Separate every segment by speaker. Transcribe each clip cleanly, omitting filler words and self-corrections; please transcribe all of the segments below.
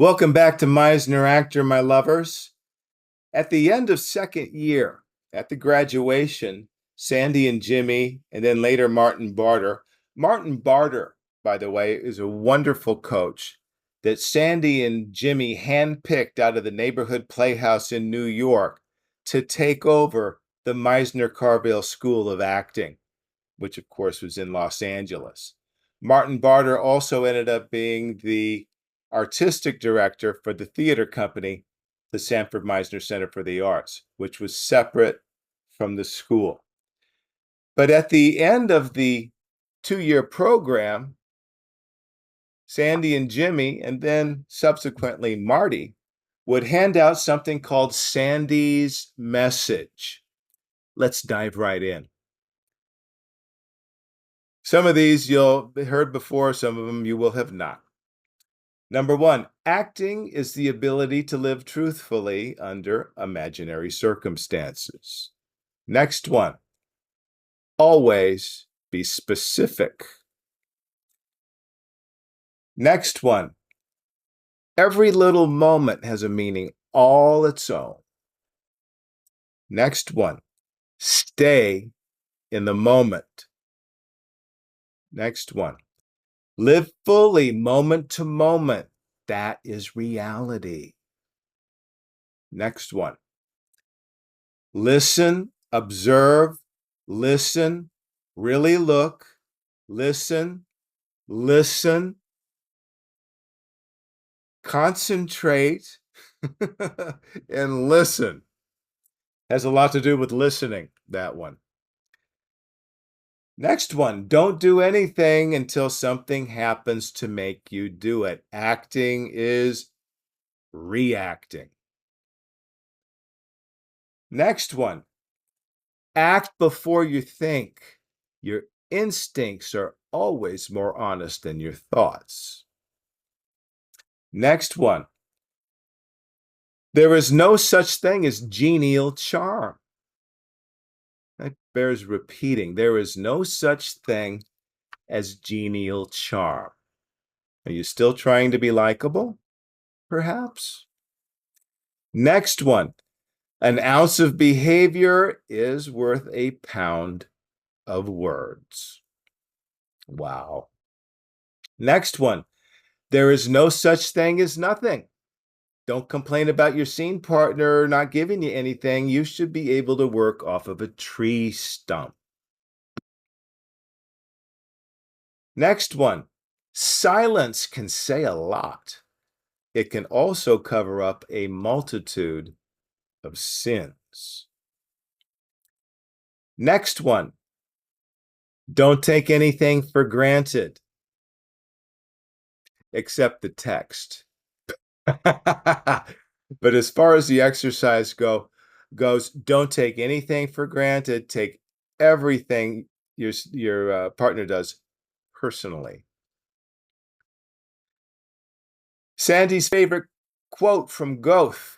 Speaker 1: Welcome back to Meisner Actor, my lovers. At the end of second year, at the graduation, Sandy and Jimmy, and then later Martin Barter. Martin Barter, by the way, is a wonderful coach that Sandy and Jimmy handpicked out of the neighborhood playhouse in New York to take over the Meisner Carville School of Acting, which of course was in Los Angeles. Martin Barter also ended up being the artistic director for the theater company, the Sanford Meisner Center for the Arts, which was separate from the school. But at the end of the 2-year program, Sandy and Jimmy, and then subsequently Marty, would hand out something called Sandy's Message. Let's dive right in. Some of these you'll have heard before, some of them you will have not. Number 1, acting is the ability to live truthfully under imaginary circumstances. Next one, always be specific. Next one, every little moment has a meaning all its own. Next one, stay in the moment. Next one, live fully moment to moment. That is reality. Next one, listen, observe, listen, really look, listen, listen, concentrate, and listen. Has a lot to do with listening, that one. Next one, don't do anything until something happens to make you do it. Acting is reacting. Next one, act before you think. Your instincts are always more honest than your thoughts. Next one, there is no such thing as genial charm. That bears repeating. There is no such thing as genial charm. Are you still trying to be likable? Perhaps. Next one, an ounce of behavior is worth a pound of words. Wow. Next one, there is no such thing as nothing. Don't complain about your scene partner not giving you anything. You should be able to work off of a tree stump. Next one, silence can say a lot. It can also cover up a multitude of sins. Next one, don't take anything for granted except the text. But as far as the exercise goes, don't take anything for granted. Take everything your partner does personally. Sandy's favorite quote from Goethe: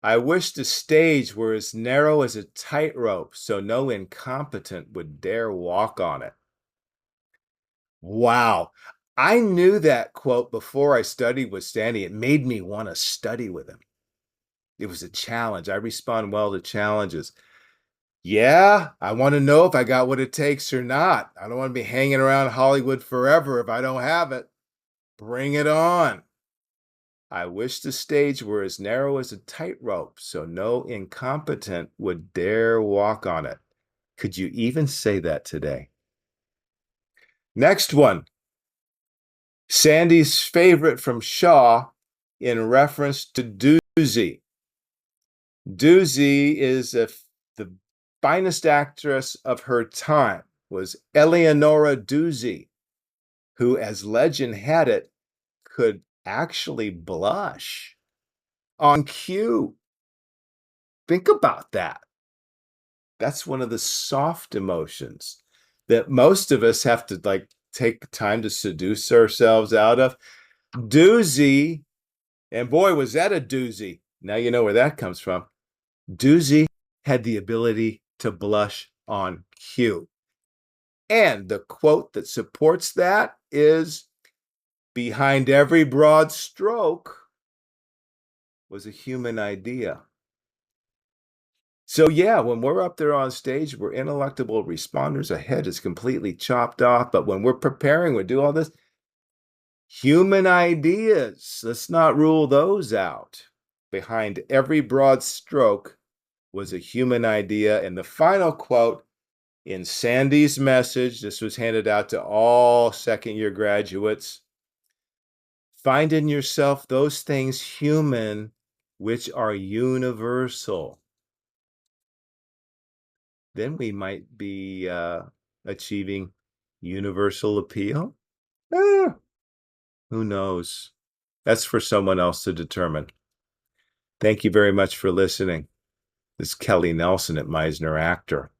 Speaker 1: I wish the stage were as narrow as a tightrope so no incompetent would dare walk on it. Wow. I knew that quote before I studied with Sandy. It made me want to study with him. It was a challenge. I respond well to challenges. Yeah, I want to know if I got what it takes or not. I don't want to be hanging around Hollywood forever if I don't have it. Bring it on. I wish the stage were as narrow as a tightrope so no incompetent would dare walk on it. Could you even say that today? Next one. Sandy's favorite from Shaw in reference to Doozy. Doozy is the finest actress of her time, was Eleonora Doozy, who, as legend had it, could actually blush on cue. Think about that. That's one of the soft emotions that most of us have to take time to seduce ourselves out of. Doozy, and boy, was that a doozy. Now you know where that comes from. Doozy had the ability to blush on cue. And the quote that supports that is, Behind every broad stroke was a human idea. So yeah, when we're up there on stage, we're ineluctable responders. Our head is completely chopped off. But when we're preparing, we do all this. Human ideas, let's not rule those out. Behind every broad stroke was a human idea. And the final quote in Sandy's message, this was handed out to all second-year graduates: find in yourself those things human which are universal. Then we might be achieving universal appeal. Who knows? That's for someone else to determine. Thank you very much for listening. This is Kelly Nelson at Meisner Actor.